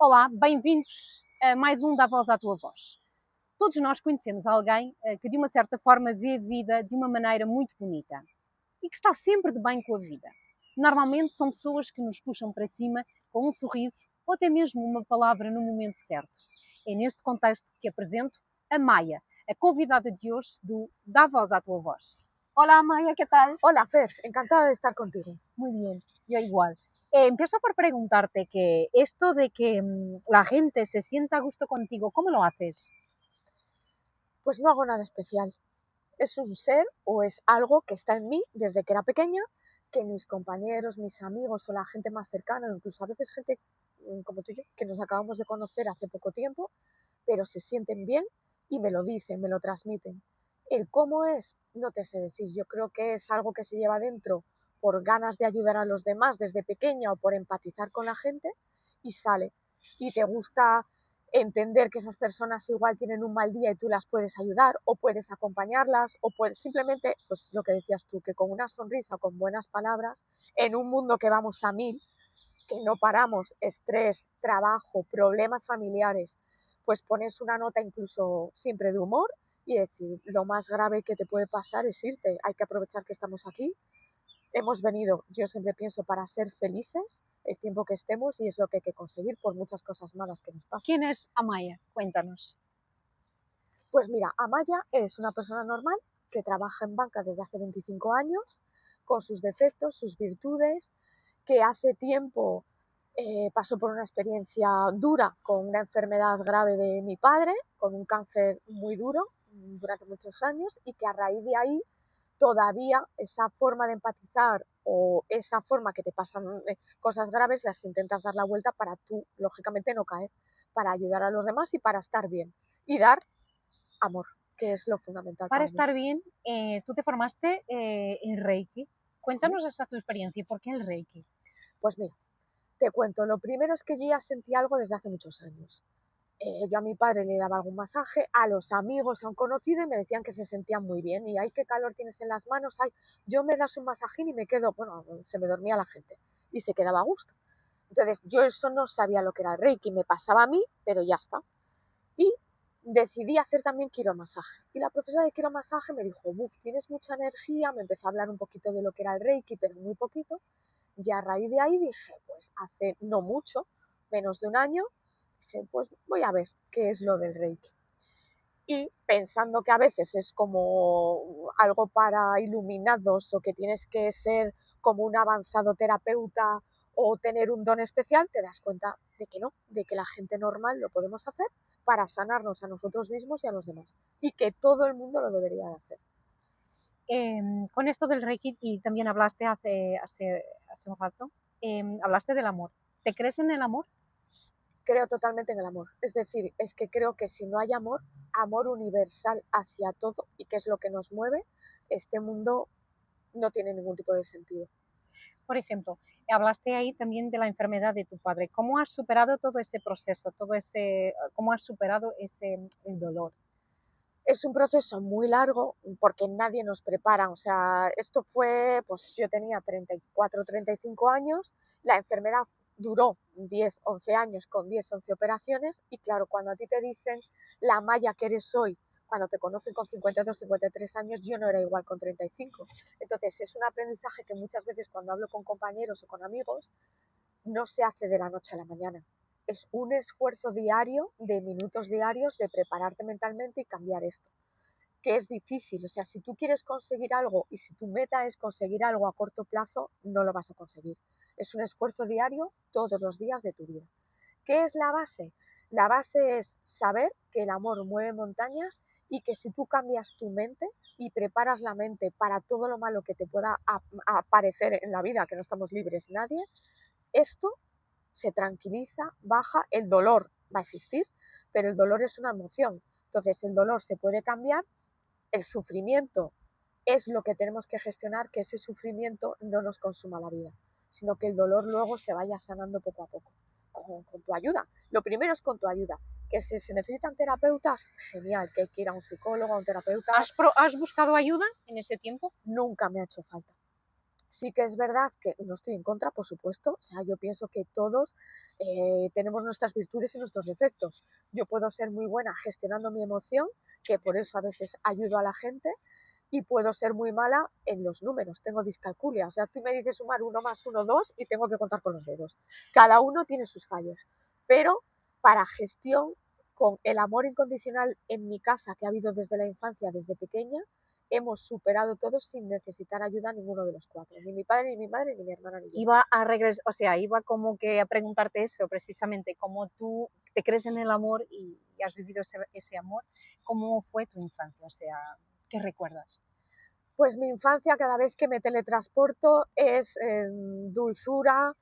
Olá, bem-vindos a mais um Dá Voz à Tua Voz. Todos nós conhecemos alguém que de uma certa forma vê a vida de uma maneira muito bonita e que está sempre de bem com a vida. Normalmente são pessoas que nos puxam para cima com um sorriso ou até mesmo uma palavra no momento certo. É neste contexto que apresento a Maia, a convidada de hoje do Dá Voz à Tua Voz. Hola Maia, ¿qué tal? Hola Fer, encantada de estar contigo. Muy bien, yo igual. Empiezo por preguntarte que esto de que la gente se sienta a gusto contigo, ¿cómo lo haces? Pues no hago nada especial. Es un ser o es algo que está en mí desde que era pequeña, que mis compañeros, mis amigos o la gente más cercana, incluso a veces gente como tú y yo, que nos acabamos de conocer hace poco tiempo, pero se sienten bien y me lo dicen, me lo transmiten. El cómo es, no te sé decir. Yo creo que es algo que se lleva dentro por ganas de ayudar a los demás desde pequeña o por empatizar con la gente y sale. Y te gusta entender que esas personas igual tienen un mal día y tú las puedes ayudar o puedes acompañarlas o puedes simplemente, pues lo que decías tú, que con una sonrisa o con buenas palabras, en un mundo que vamos a mil, que no paramos, estrés, trabajo, problemas familiares, pues pones una nota incluso siempre de humor y decir, lo más grave que te puede pasar es irte, hay que aprovechar que estamos aquí. Hemos venido, yo siempre pienso, para ser felices el tiempo que estemos y es lo que hay que conseguir por muchas cosas malas que nos pasan. ¿Quién es Amaya? Cuéntanos. Pues mira, Amaya es una persona normal que trabaja en banca desde hace 25 años, con sus defectos, sus virtudes, que hace tiempo pasó por una experiencia dura con una enfermedad grave de mi padre, con un cáncer muy duro durante muchos años y que a raíz de ahí todavía esa forma de empatizar o esa forma que te pasan cosas graves las intentas dar la vuelta para tú, lógicamente, no caer, para ayudar a los demás y para estar bien y dar amor, que es lo fundamental Para para mí. estar bien, tú te formaste en Reiki. Cuéntanos ¿Sí? esa tu experiencia y por qué el Reiki. Pues mira, te cuento, lo primero es que yo ya sentí algo desde hace muchos años. Yo a mi padre le daba algún masaje, a los amigos, a un conocido y me decían que se sentían muy bien y ay, qué calor tienes en las manos, ay, yo me das un masajín y me quedo, bueno, se me dormía la gente y se quedaba a gusto. Entonces yo eso no sabía lo que era el Reiki, me pasaba a mí, pero ya está. Y decidí hacer también quiromasaje. Y la profesora de quiromasaje me dijo, buf, tienes mucha energía, me empezó a hablar un poquito de lo que era el Reiki, pero muy poquito. Y a raíz de ahí dije, pues hace no mucho, menos de un año, dije, pues voy a ver qué es lo del Reiki. Y pensando que a veces es como algo para iluminados o que tienes que ser como un avanzado terapeuta o tener un don especial, te das cuenta de que no, de que la gente normal lo podemos hacer para sanarnos a nosotros mismos y a los demás. Y que todo el mundo lo debería de hacer. Con esto del Reiki, y también hablaste hace un rato, hablaste del amor. ¿Te crees en el amor? Creo totalmente en el amor. Es decir, es que creo que si no hay amor, amor universal hacia todo y que es lo que nos mueve, este mundo no tiene ningún tipo de sentido. Por ejemplo, hablaste ahí también de la enfermedad de tu padre. ¿Cómo has superado todo ese proceso, cómo has superado el dolor? Es un proceso muy largo porque nadie nos prepara. O sea, esto fue, pues yo tenía 34, 35 años, la enfermedad duró 10, 11 años con 10, 11 operaciones y claro, cuando a ti te dicen la Maya que eres hoy, cuando te conocen con 52, 53 años, yo no era igual con 35. Entonces es un aprendizaje que muchas veces cuando hablo con compañeros o con amigos, no se hace de la noche a la mañana. Es un esfuerzo diario, de minutos diarios, de prepararte mentalmente y cambiar esto, que es difícil. O sea, si tú quieres conseguir algo y si tu meta es conseguir algo a corto plazo, no lo vas a conseguir. Es un esfuerzo diario todos los días de tu vida. ¿Qué es la base? La base es saber que el amor mueve montañas y que si tú cambias tu mente y preparas la mente para todo lo malo que te pueda aparecer en la vida, que no estamos libres nadie, esto se tranquiliza, baja, el dolor va a existir, pero el dolor es una emoción. Entonces el dolor se puede cambiar, el sufrimiento es lo que tenemos que gestionar, que ese sufrimiento no nos consuma la vida, sino que el dolor luego se vaya sanando poco a poco, con tu ayuda. Lo primero es con tu ayuda, que si se necesitan terapeutas, genial, que hay que ir a un psicólogo, a un terapeuta. ¿Has buscado ayuda en ese tiempo? Nunca me ha hecho falta. Sí que es verdad que no estoy en contra, por supuesto, o sea, yo pienso que todos tenemos nuestras virtudes y nuestros defectos. Yo puedo ser muy buena gestionando mi emoción, que por eso a veces ayudo a la gente, y puedo ser muy mala en los números, tengo discalculia, o sea, tú me dices sumar 1 más 1, 2 y tengo que contar con los dedos. Cada uno tiene sus fallos, pero para gestión, con el amor incondicional en mi casa que ha habido desde la infancia, desde pequeña, hemos superado todo sin necesitar ayuda a ninguno de los cuatro, ni mi padre, ni mi madre, ni mi hermana, ni yo. Iba a regresar, o sea, iba como que a preguntarte eso, precisamente, como tú te crees en el amor y has vivido ese amor, ¿cómo fue tu infancia? O sea, ¿qué recuerdas? Pues mi infancia, cada vez que me teletransporto, es dulzura,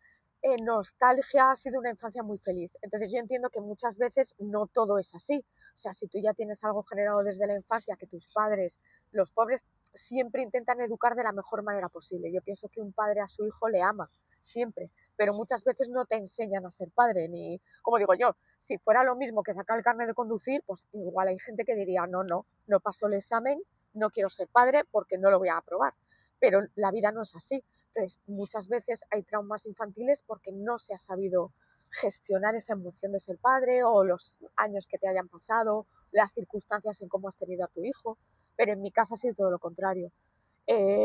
nostalgia, ha sido una infancia muy feliz. Entonces yo entiendo que muchas veces no todo es así. O sea, si tú ya tienes algo generado desde la infancia, que tus padres, los pobres, siempre intentan educar de la mejor manera posible. Yo pienso que un padre a su hijo le ama, siempre, pero muchas veces no te enseñan a ser padre, ni, como digo yo, si fuera lo mismo que sacar el carnet de conducir, pues igual hay gente que diría, no paso el examen, no quiero ser padre porque no lo voy a aprobar. Pero la vida no es así. Entonces, muchas veces hay traumas infantiles porque no se ha sabido gestionar esa emoción de ser padre o los años que te hayan pasado, las circunstancias en cómo has tenido a tu hijo. Pero en mi casa ha sido todo lo contrario.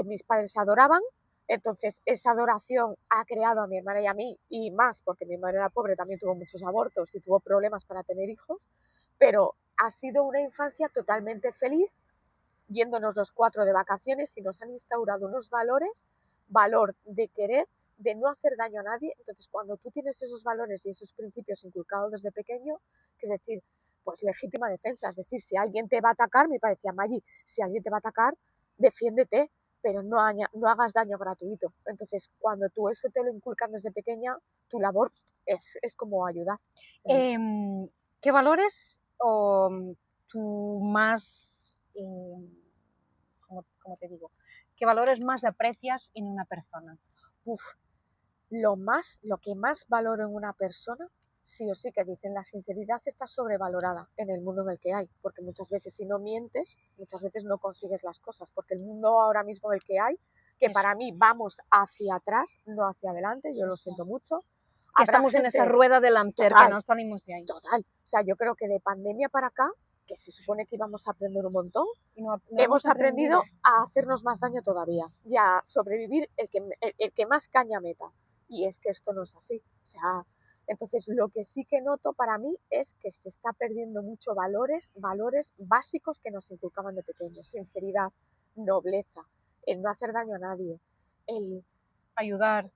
Mis padres se adoraban, entonces esa adoración ha creado a mi hermana y a mí, y más porque mi madre era pobre, también tuvo muchos abortos y tuvo problemas para tener hijos, pero ha sido una infancia totalmente feliz, yéndonos los cuatro de vacaciones y nos han instaurado unos valores, valor de querer, de no hacer daño a nadie. Entonces, cuando tú tienes esos valores y esos principios inculcados desde pequeño, que es decir, pues legítima defensa, es decir, si alguien te va a atacar, me parecía Maggi, si alguien te va a atacar, defiéndete, pero no hagas daño gratuito. Entonces, cuando tú eso te lo inculcan desde pequeña, tu labor es como ayudar. ¿Qué valores o tú más, cómo te digo, qué valores más aprecias en una persona? Uf, lo que más valoro en una persona, sí o sí, que dicen la sinceridad está sobrevalorada en el mundo en el que hay, porque muchas veces si no mientes, muchas veces no consigues las cosas, porque el mundo ahora mismo en el que hay, que Eso. para mí vamos hacia atrás, no hacia adelante, yo lo siento mucho. Que Habrá estamos en esa gente, rueda del hámster, que total, no salimos de ahí. total, o sea, yo creo que de pandemia para acá, que se supone que íbamos a aprender un montón, Y no hemos aprendido a hacernos más daño todavía y a sobrevivir el que más caña meta. Y es que esto no es así. O sea, entonces lo que sí que noto para mí es que se está perdiendo mucho valores básicos que nos inculcaban de pequeños. Sinceridad, nobleza, el no hacer daño a nadie, el ayudar,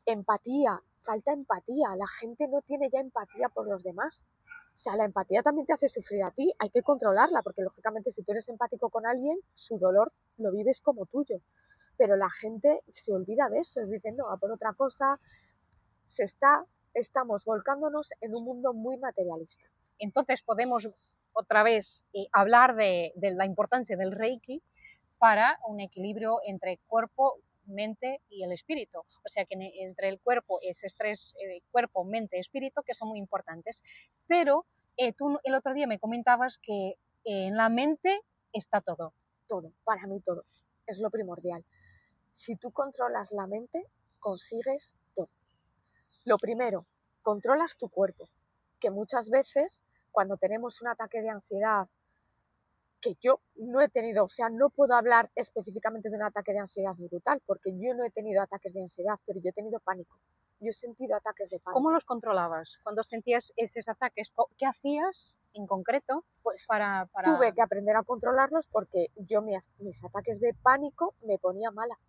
empatía. Falta empatía. La gente no tiene ya empatía por los demás. O sea, la empatía también te hace sufrir a ti, hay que controlarla, porque lógicamente si tú eres empático con alguien, su dolor lo vives como tuyo. Pero la gente se olvida de eso, es decir, no, a por otra cosa, estamos volcándonos en un mundo muy materialista. Entonces podemos otra vez hablar de la importancia del Reiki para un equilibrio entre cuerpo, mente y el espíritu. O sea que entre el cuerpo, ese estrés, cuerpo, mente, espíritu, que son muy importantes. Pero tú el otro día me comentabas que en la mente está todo. Todo, para mí todo, es lo primordial. Si tú controlas la mente, consigues todo. Lo primero, controlas tu cuerpo, que muchas veces cuando tenemos un ataque de ansiedad, que yo no he tenido, o sea, no puedo hablar específicamente de un ataque de ansiedad brutal, porque yo no he tenido ataques de ansiedad, pero yo he tenido pánico. Yo he sentido ataques de pánico. ¿Cómo los controlabas? Cuando sentías esos ataques, ¿qué hacías en concreto? Pues para... tuve que aprender a controlarlos porque yo mis ataques de pánico me ponía mala.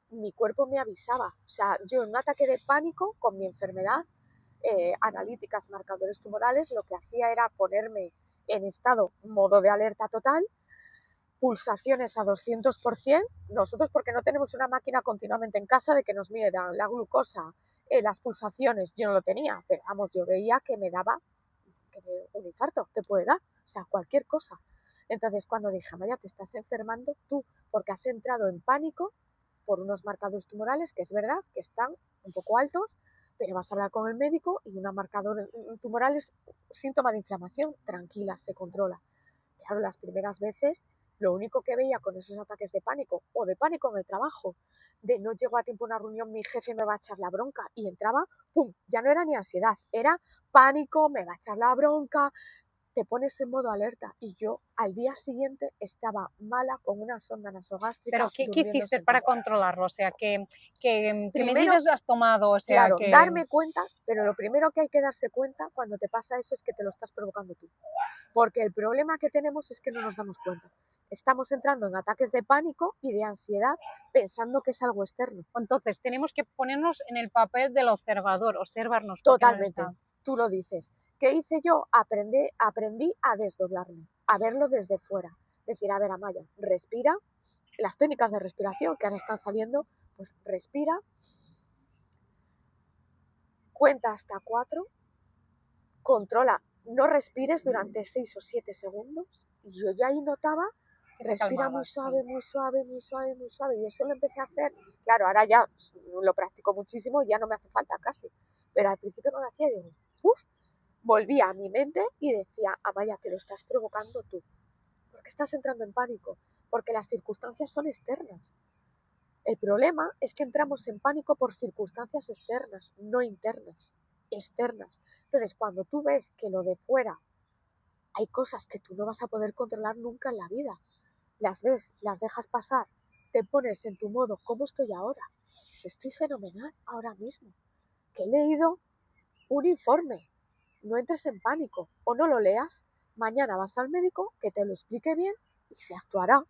Mi cuerpo me avisaba. O sea, yo en un ataque de pánico con mi enfermedad, analíticas, marcadores tumorales, lo que hacía era ponerme en estado modo de alerta total, pulsaciones a 200%, nosotros porque no tenemos una máquina continuamente en casa de que nos mida la glucosa, las pulsaciones, yo no lo tenía, pero vamos, yo veía que me daba un infarto, te puede dar, o sea, cualquier cosa. Entonces cuando dije, Maya, te estás enfermando tú, porque has entrado en pánico por unos marcadores tumorales, que es verdad que están un poco altos, pero vas a hablar con el médico y una marcador tumoral es síntoma de inflamación, tranquila, se controla. Claro, las primeras veces Lo único que veía con esos ataques de pánico, o de pánico en el trabajo, de no llego a tiempo a una reunión, mi jefe me va a echar la bronca, y entraba, ¡pum!, ya no era ni ansiedad, era pánico, me va a echar la bronca, te pones en modo alerta. Y yo al día siguiente estaba mala con una sonda Pero nasogástrica ¿qué durmiendo hiciste para sentada. controlarlo? O sea, ¿qué Primero, medidas has tomado? O sea, claro, darme cuenta, pero lo primero que hay que darse cuenta cuando te pasa eso es que te lo estás provocando tú. Porque el problema que tenemos es que no nos damos cuenta. Estamos entrando en ataques de pánico y de ansiedad pensando que es algo externo. Entonces, tenemos que ponernos en el papel del observador, observarnos. Totalmente, tú lo dices. ¿Qué hice yo? Aprendí a desdoblarme, a verlo desde fuera. Decir, a ver, Amaya, respira. Las técnicas de respiración que ahora están saliendo, pues respira, cuenta hasta 4, controla, no respires durante 6 o 7 segundos. Y yo ya ahí notaba, respira muy suave, muy suave, muy suave, muy suave. Y eso lo empecé a hacer. Claro, ahora ya lo practico muchísimo, ya no me hace falta casi. Pero al principio no lo hacía, digo, uff, volvía a mi mente y decía, Amaya, te lo estás provocando tú. ¿Por qué estás entrando en pánico? Porque las circunstancias son externas. El problema es que entramos en pánico por circunstancias externas, no internas, externas. Entonces, cuando tú ves que lo de fuera hay cosas que tú no vas a poder controlar nunca en la vida, las ves, las dejas pasar, te pones en tu modo, ¿cómo estoy ahora? Estoy fenomenal ahora mismo, que he leído un informe. No entres en pánico o no lo leas. Mañana vas al médico que te lo explique bien y se actuará.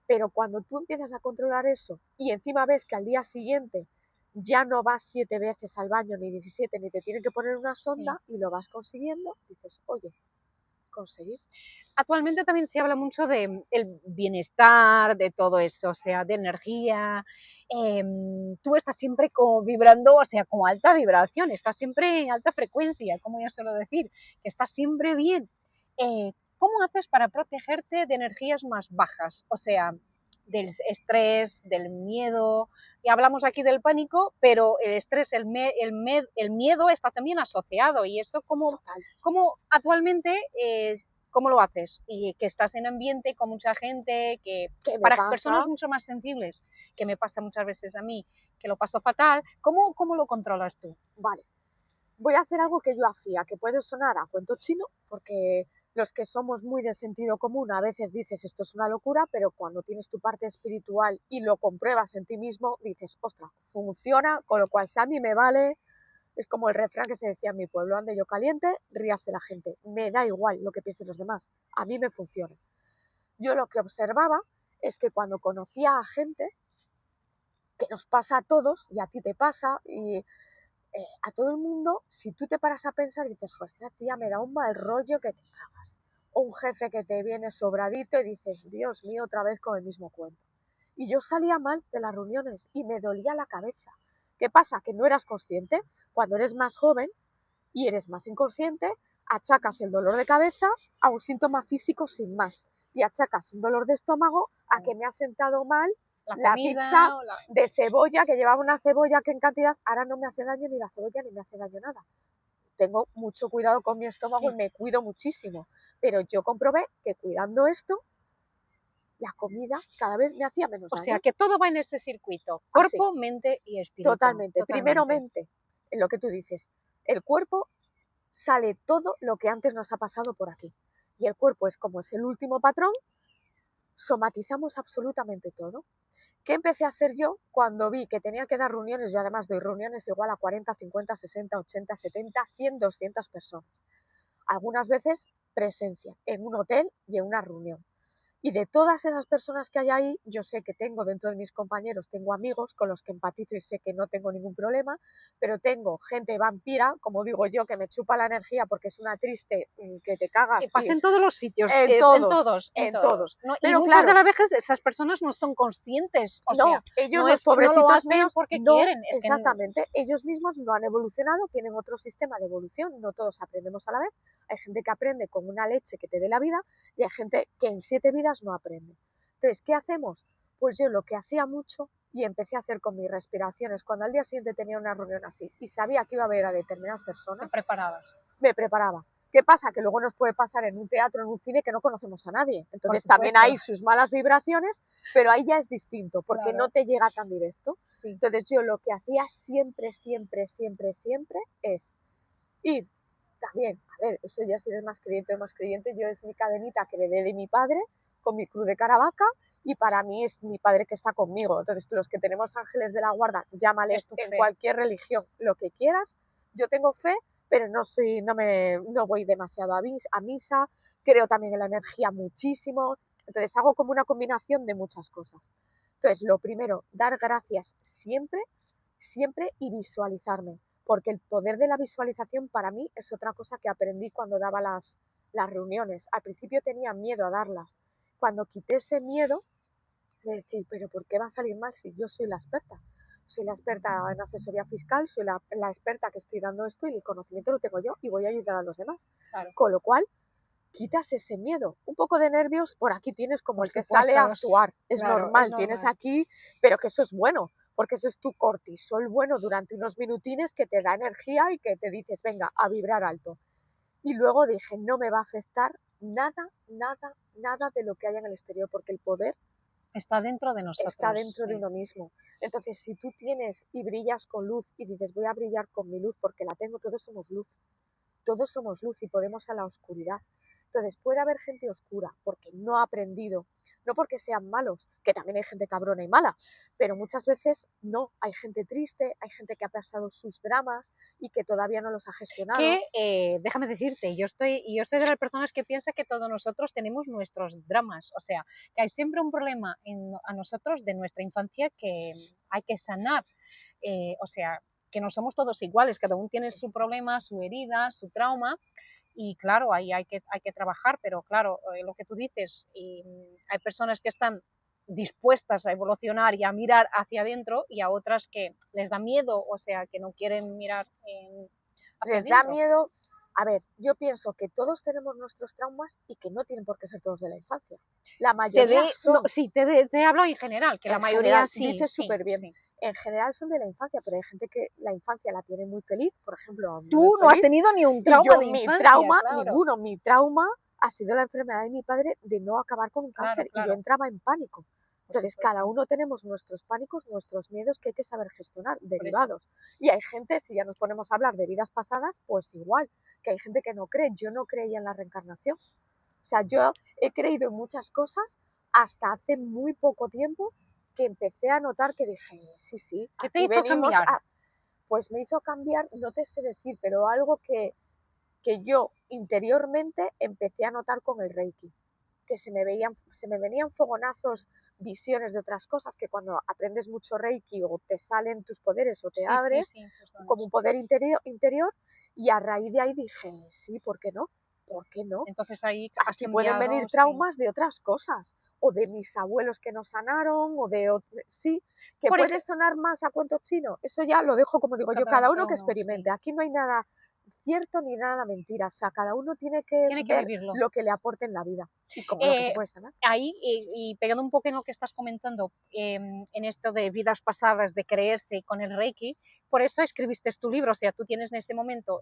Pero cuando tú empiezas a controlar eso y encima ves que al día siguiente ya no vas 7 veces al baño ni 17 ni te tienen que poner una sonda y lo vas consiguiendo, dices, oye, conseguir. Actualmente también se habla mucho del bienestar, de todo eso, o sea, de energía. Tú estás siempre como vibrando, o sea, con alta vibración, estás siempre en alta frecuencia, como yo suelo decir, que estás siempre bien. ¿Cómo haces para protegerte de energías más bajas? O sea, del estrés, del miedo. Y hablamos aquí del pánico, pero el estrés, el miedo está también asociado. Y eso, como actualmente, ¿cómo lo haces? Y que estás en ambiente con mucha gente, que para personas mucho más sensibles, que me pasa muchas veces a mí, que lo paso fatal, ¿cómo lo controlas tú? Vale, voy a hacer algo que yo hacía, que puede sonar a cuento chino, porque los que somos muy de sentido común a veces dices esto es una locura, pero cuando tienes tu parte espiritual y lo compruebas en ti mismo, dices, ostras, funciona, con lo cual si a mí me vale, es como el refrán que se decía en mi pueblo, ande yo caliente, ríase la gente, me da igual lo que piensen los demás, a mí me funciona. Yo lo que observaba es que cuando conocía a gente, que nos pasa a todos, y a ti te pasa, y a todo el mundo, si tú te paras a pensar y dices, esta tía me da un mal rollo que te cagas, o un jefe que te viene sobradito y dices, Dios mío, otra vez con el mismo cuento. Y yo salía mal de las reuniones y me dolía la cabeza. ¿Qué pasa? Que no eras consciente. Cuando eres más joven y eres más inconsciente, achacas el dolor de cabeza a un síntoma físico sin más. Y achacas un dolor de estómago a que me ha sentado mal la pizza de cebolla, que llevaba una cebolla que en cantidad, ahora no me hace daño ni la cebolla ni me hace daño nada. Tengo mucho cuidado con mi estómago y me cuido muchísimo. Pero yo comprobé que cuidando esto, la comida cada vez me hacía menos daño. O sea, que todo va en ese circuito, cuerpo, mente y espíritu. Totalmente. Primero mente, en lo que tú dices. El cuerpo sale todo lo que antes nos ha pasado por aquí. Y el cuerpo es como es el último patrón, somatizamos absolutamente todo. ¿Qué empecé a hacer yo cuando vi que tenía que dar reuniones? Yo además doy reuniones igual a 40, 50, 60, 80, 70, 100, 200 personas. Algunas veces presencia en un hotel y en una reunión. Y de todas esas personas que hay ahí, yo sé que tengo dentro de mis compañeros, tengo amigos con los que empatizo y sé que no tengo ningún problema, pero tengo gente vampira, como digo yo, que me chupa la energía porque es una triste que te cagas. Y pasa en todos los sitios, en todos. ¿no? Pero y muchas de las veces esas personas no son conscientes, o sea, ellos no los pobrecitos no lo hacen míos porque quieren. Exactamente, ellos mismos no han evolucionado, tienen otro sistema de evolución, no todos aprendemos a la vez. Hay gente que aprende con una leche que te dé la vida y hay gente que en 7 vidas no aprende. Entonces, ¿qué hacemos? Pues yo lo que hacía mucho y empecé a hacer con mis respiraciones, cuando al día siguiente tenía una reunión así y sabía que iba a ver a determinadas personas, ¿Te preparabas? me preparaba. ¿Qué pasa? Que luego nos puede pasar en un teatro, en un cine, que no conocemos a nadie. Entonces Por también hay sus malas vibraciones, pero ahí ya es distinto, porque Claro. no te llega tan directo. Sí. Entonces yo lo que hacía siempre, siempre, siempre, siempre es ir también, a ver, eso ya si eres más creyente o más creyente, yo es mi cadenita que heredé de mi padre, con mi cruz de Caravaca, y para mí es mi padre que está conmigo. Entonces, los que tenemos ángeles de la guarda, llámales en cualquier religión lo que quieras. Yo tengo fe, pero no voy demasiado a misa, creo también en la energía muchísimo. Entonces, hago como una combinación de muchas cosas. Entonces, lo primero, dar gracias siempre, siempre y visualizarme, porque el poder de la visualización para mí es otra cosa que aprendí cuando daba las reuniones. Al principio tenía miedo a darlas. Cuando quité ese miedo de decir, pero ¿por qué va a salir mal si yo soy la experta? Soy la experta en asesoría fiscal, soy la experta que estoy dando esto y el conocimiento lo tengo yo y voy a ayudar a los demás. Claro. Con lo cual, quitas ese miedo. Un poco de nervios por aquí tienes como el que sale a actuar. Es normal, tienes aquí, pero que eso es bueno, porque eso es tu cortisol bueno durante unos minutines que te da energía y que te dices, venga, a vibrar alto. Y luego dije, no me va a afectar nada, nada, nada de lo que haya en el exterior, porque el poder está dentro de nosotros. Está dentro de uno mismo. Entonces, si tú tienes y brillas con luz y dices, voy a brillar con mi luz porque la tengo, todos somos luz. Todos somos luz y podemos a la oscuridad. Entonces, puede haber gente oscura porque no ha aprendido, no porque sean malos, que también hay gente cabrona y mala, pero muchas veces no, hay gente triste, hay gente que ha pasado sus dramas y que todavía no los ha gestionado. Que, déjame decirte, yo soy de las personas que piensa que todos nosotros tenemos nuestros dramas, o sea, que hay siempre un problema a nosotros de nuestra infancia que hay que sanar, o sea, que no somos todos iguales, cada uno tiene su problema, su herida, su trauma, y claro, ahí hay que trabajar, pero claro, lo que tú dices, hay personas que están dispuestas a evolucionar y a mirar hacia adentro y a otras que les da miedo, o sea, que no quieren mirar hacia Les adentro. da miedo. A ver, yo pienso que todos tenemos nuestros traumas y que no tienen por qué ser todos de la infancia. La mayoría son... Sí, te hablo en general, que la mayoría general, sí. dices sí, súper bien. sí. En general son de la infancia, pero hay gente que la infancia la tiene muy feliz, por ejemplo. Tú no has tenido ni un trauma de infancia, claro. Ninguno. Mi trauma ha sido la enfermedad de mi padre de no acabar con un cáncer, claro. y yo entraba en pánico. Entonces, cada uno tenemos nuestros pánicos, nuestros miedos que hay que saber gestionar, derivados. Y hay gente, si ya nos ponemos a hablar de vidas pasadas, pues igual, que hay gente que no cree. Yo no creía en la reencarnación. O sea, yo he creído en muchas cosas hasta hace muy poco tiempo que empecé a notar que dije, sí, ¿Qué te hizo cambiar? Pues me hizo cambiar, no te sé decir, pero algo que yo interiormente empecé a notar con el Reiki, que se me venían fogonazos, visiones de otras cosas, que cuando aprendes mucho Reiki o te salen tus poderes o te abres, como un poder interior, y a raíz de ahí dije, sí, ¿por qué no? ¿Por qué no? Entonces ahí Aquí pueden venir traumas de otras cosas, o de mis abuelos que no sanaron, o de... Sí, que puede sonar más a cuento chino, eso ya lo dejo, como digo yo, cada uno que experimente. Aquí no hay nada cierto ni nada mentira, o sea, cada uno tiene que ver vivirlo. lo que le aporte en la vida y como lo que se puede sanar. Ahí, y pegando un poco en lo que estás comentando, en esto de vidas pasadas, de creerse con el Reiki, por eso escribiste tu libro, o sea, tú tienes en este momento,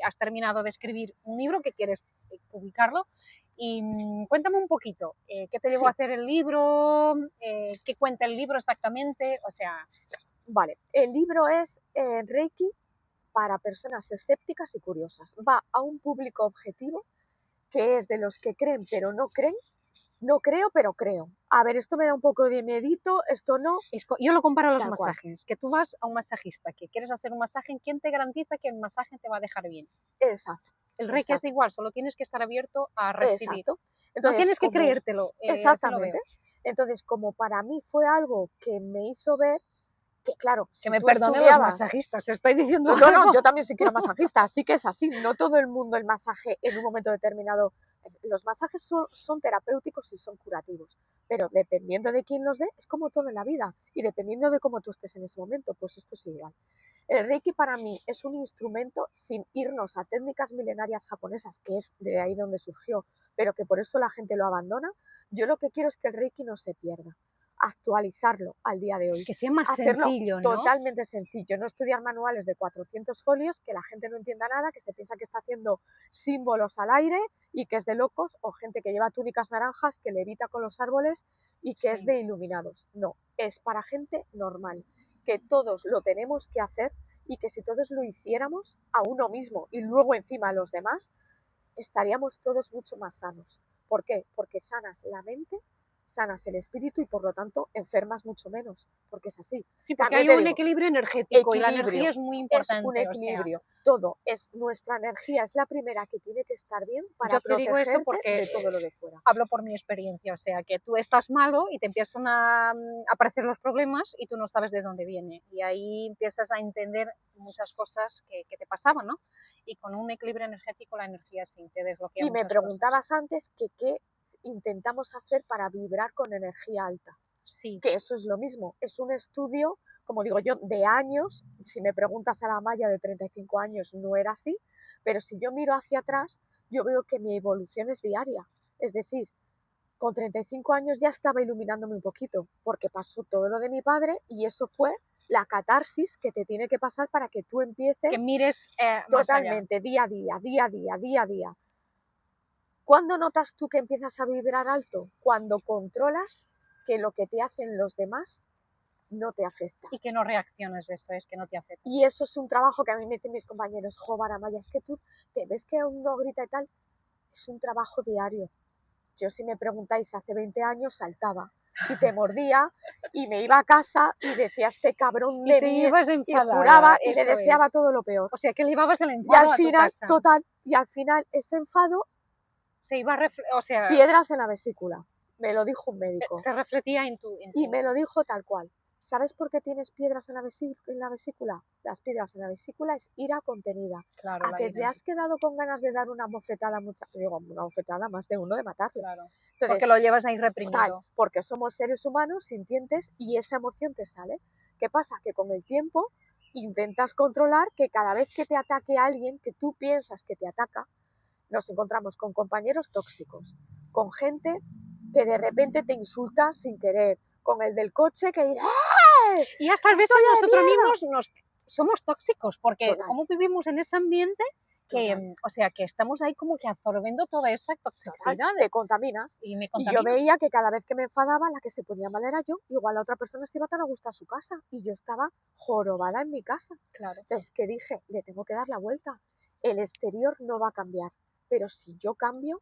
has terminado de escribir un libro que quieres publicarlo, y cuéntame un poquito, ¿qué te llevó a hacer el libro? ¿Qué cuenta el libro exactamente? O sea... Vale, el libro es Reiki para personas escépticas y curiosas. Va a un público objetivo que es de los que creen pero no creen. No creo, pero creo. A ver, esto me da un poco de miedito, esto no. Yo lo comparo a los masajes, que tú vas a un masajista, que quieres hacer un masaje, ¿quién te garantiza que el masaje te va a dejar bien? Exacto. El Reiki es igual, solo tienes que estar abierto a recibir. Exacto. Entonces, no tienes que creértelo. Exactamente. Entonces, como para mí fue algo que me hizo ver que, claro, si que me perdonen los masajistas, estoy diciendo no, yo también sí quiero masajista, así que es así, no todo el mundo el masaje en un momento determinado. Los masajes son terapéuticos y son curativos, pero dependiendo de quién los dé, es como todo en la vida, y dependiendo de cómo tú estés en ese momento, pues esto es igual. El Reiki para mí es un instrumento, sin irnos a técnicas milenarias japonesas, que es de ahí donde surgió, pero que por eso la gente lo abandona. Yo lo que quiero es que el Reiki no se pierda. actualizarlo al día de hoy. Que sea más Hacerlo sencillo, ¿no? totalmente sencillo, no estudiar manuales de 400 folios, que la gente no entienda nada, que se piensa que está haciendo símbolos al aire y que es de locos, o gente que lleva túnicas naranjas, que levita con los árboles y que es Sí. de iluminados. No, es para gente normal, que todos lo tenemos que hacer y que si todos lo hiciéramos a uno mismo y luego encima a los demás, estaríamos todos mucho más sanos. ¿Por qué? Porque sanas la mente, sanas el espíritu y por lo tanto enfermas mucho menos, porque es así. Sí, porque También hay te un digo, equilibrio energético y la equilibrio, energía es muy es un importante. O sea, equilibrio, todo, es nuestra energía, es la primera que tiene que estar bien para yo te digo eso protegerte porque de todo lo de fuera. hablo por mi experiencia, o sea, que tú estás malo y te empiezan a aparecer los problemas y tú no sabes de dónde viene. Y ahí empiezas a entender muchas cosas que te pasaban, ¿no? Y con un equilibrio energético la energía sí te desbloquea Y me muchas cosas. preguntabas antes que qué intentamos hacer para vibrar con energía alta. Sí, Que eso es lo mismo, es un estudio, como digo yo, de años. Si me preguntas a la Maya de 35 años no era así, pero si yo miro hacia atrás, yo veo que mi evolución es diaria. Es decir, con 35 años ya estaba iluminándome un poquito, porque pasó todo lo de mi padre y eso fue la catarsis que te tiene que pasar para que tú empieces que mires más allá. totalmente, día a día, día a día, día a día. ¿Cuándo notas tú que empiezas a vibrar alto? Cuando controlas que lo que te hacen los demás no te afecta. Y que no reacciones, eso es, que no te afecta. Y eso es un trabajo que a mí me dicen mis compañeros, jo, Maya, es que tú te ves que uno grita y tal, es un trabajo diario. Yo, si me preguntáis, hace 20 años saltaba y te mordía y me iba a casa y decía, este cabrón de mí, y juraba y le deseaba todo lo peor. O sea, que llevabas el Y enfado al a tu final, casa. total, y al final ese enfado, Se iba o sea, piedras en la vesícula. Me lo dijo un médico. se refletía en tu... Y me lo dijo tal cual. ¿Sabes por qué tienes piedras en la vesícula? Las piedras en la vesícula es ira contenida. Claro, A que te has quedado con ganas de dar una bofetada, una bofetada más de uno, de matarle. Claro. Entonces, Porque lo llevas ahí reprimido. Total, porque somos seres humanos sintientes y esa emoción te sale. ¿Qué pasa? Que con el tiempo intentas controlar que cada vez que te ataque alguien que tú piensas que te ataca, nos encontramos con compañeros tóxicos, con gente que de repente te insulta sin querer, con el del coche que dice ¡eh! Y hasta a veces ¡Estoy de nosotros mierda! mismos somos tóxicos, porque Total. como vivimos en ese ambiente, que, Total. o sea, que estamos ahí como que absorbiendo toda esa toxicidad. Total, te contaminas. Y me Y contamino. yo veía que cada vez que me enfadaba, la que se ponía mal era yo. Igual la otra persona se iba tan a gusto a su casa y yo estaba jorobada en mi casa. Claro. Entonces, que dije, le tengo que dar la vuelta. El exterior no va a cambiar, pero si yo cambio,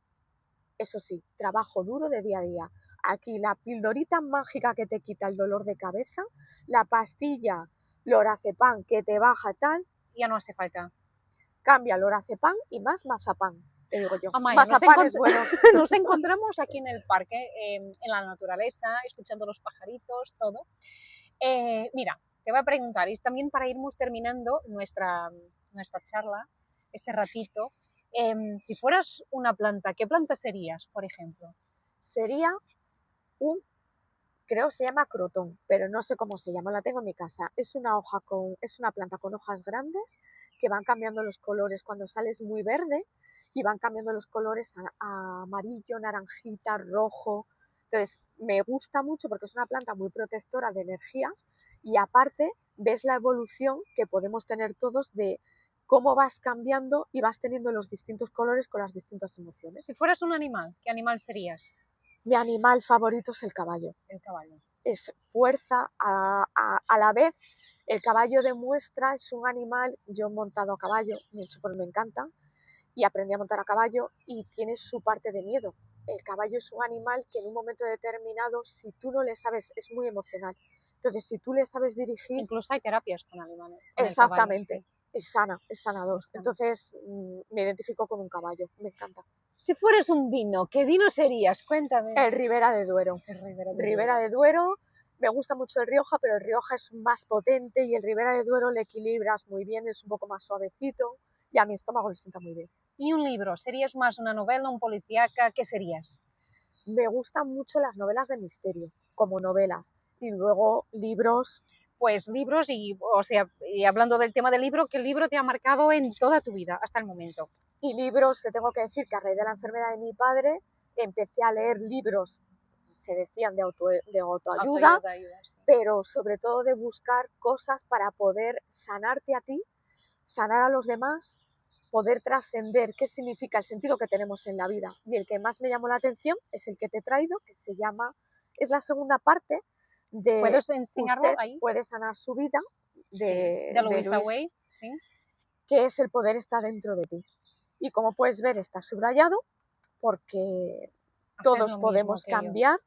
eso sí, trabajo duro de día a día. Aquí la pildorita mágica que te quita el dolor de cabeza, la pastilla lorazepam que te baja tal, Ya no hace falta. cambia lorazepam y más mazapán. Te digo yo, Amaya, mazapán es bueno. nos encontramos aquí en el parque, en la naturaleza, escuchando los pajaritos, todo. Mira, te voy a preguntar, y también para irnos terminando nuestra charla, este ratito, si fueras una planta, ¿qué planta serías, por ejemplo? Sería creo que se llama crotón, pero no sé cómo se llama, la tengo en mi casa. Es una planta con hojas grandes que van cambiando los colores cuando sales muy verde y van cambiando los colores a amarillo, naranjita, rojo. Entonces, me gusta mucho porque es una planta muy protectora de energías y aparte ves la evolución que podemos tener todos de cómo vas cambiando y vas teniendo los distintos colores con las distintas emociones. Si fueras un animal, ¿qué animal serías? Mi animal favorito es el caballo. El caballo. Es fuerza, a la vez el caballo demuestra, es un animal, yo he montado a caballo, me encanta, y aprendí a montar a caballo y tiene su parte de miedo. El caballo es un animal que en un momento determinado, si tú no le sabes, es muy emocional. Entonces, si tú le sabes dirigir... Incluso hay terapias con animales. Con exactamente, caballo, sí. Es sanador. Entonces, me identifico con un caballo, me encanta. Si fueras un vino, ¿qué vino serías? Cuéntame. El Ribera de Duero. Ribera de Duero. Me gusta mucho el Rioja, pero el Rioja es más potente y el Ribera de Duero le equilibras muy bien, es un poco más suavecito y a mi estómago le sienta muy bien. ¿Y un libro? ¿Serías más una novela, un policíaca? ¿Qué serías? Me gustan mucho las novelas de misterio, como novelas, y luego libros. Pues libros o sea, y hablando del tema del libro, ¿qué libro te ha marcado en toda tu vida hasta el momento? Y libros, te tengo que decir que a raíz de la enfermedad de mi padre empecé a leer libros se decían de autoayuda, sí. pero sobre todo de buscar cosas para poder sanarte a ti, sanar a los demás, poder trascender qué significa el sentido que tenemos en la vida. Y el que más me llamó la atención es el que te he traído, que se llama, es la segunda parte de ¿Puedes enseñarlo Usted ahí? puede sanar su vida, De de Louisa Luis, Hay, sí. que es el poder está dentro de ti. Y como puedes ver está subrayado porque Haces todos lo mismo podemos que yo. cambiar.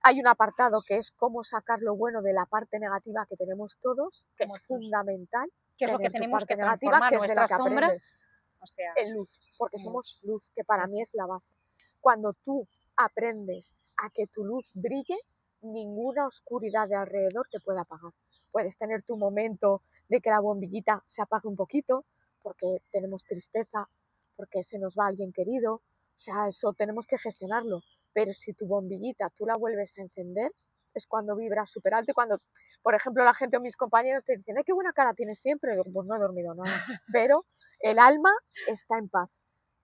Hay un apartado que es cómo sacar lo bueno de la parte negativa que tenemos todos, que Como es todos. fundamental. ¿Qué es lo que tener tu tenemos parte que negativa, transformar? que es de la Nuestra que sombra, aprendes o sea, en luz, porque en somos luz, que para mí Eso. es la base. Cuando tú aprendes a que tu luz brille, ninguna oscuridad de alrededor te puede apagar. Puedes tener tu momento de que la bombillita se apague un poquito, porque tenemos tristeza, porque se nos va alguien querido, o sea, eso tenemos que gestionarlo. Pero si tu bombillita tú la vuelves a encender, es cuando vibras súper alto y cuando, por ejemplo, la gente o mis compañeros te dicen, ¡ay, qué buena cara tienes siempre! Digo, pues no he dormido nada, pero el alma está en paz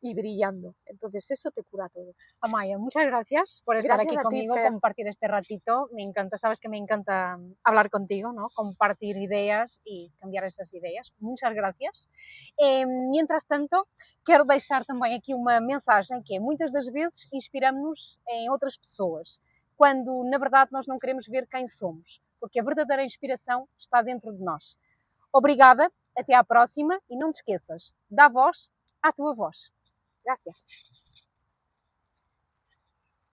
y brillando. Entonces eso te cura todo. Amaya, muchas gracias por estar Gracias aquí a ti, conmigo, Fer. compartir este ratito. Me encanta, sabes que me encanta hablar contigo, ¿no? Compartir ideas e cambiar essas ideias. Muchas gracias. Mientras tanto, quero deixar também aqui uma mensagem que é, muitas das vezes inspiramos-nos em outras pessoas, quando na verdade nós não queremos ver quem somos, porque a verdadeira inspiração está dentro de nós. Obrigada, até à próxima e não te esqueças, dá voz à tua voz. Gracias.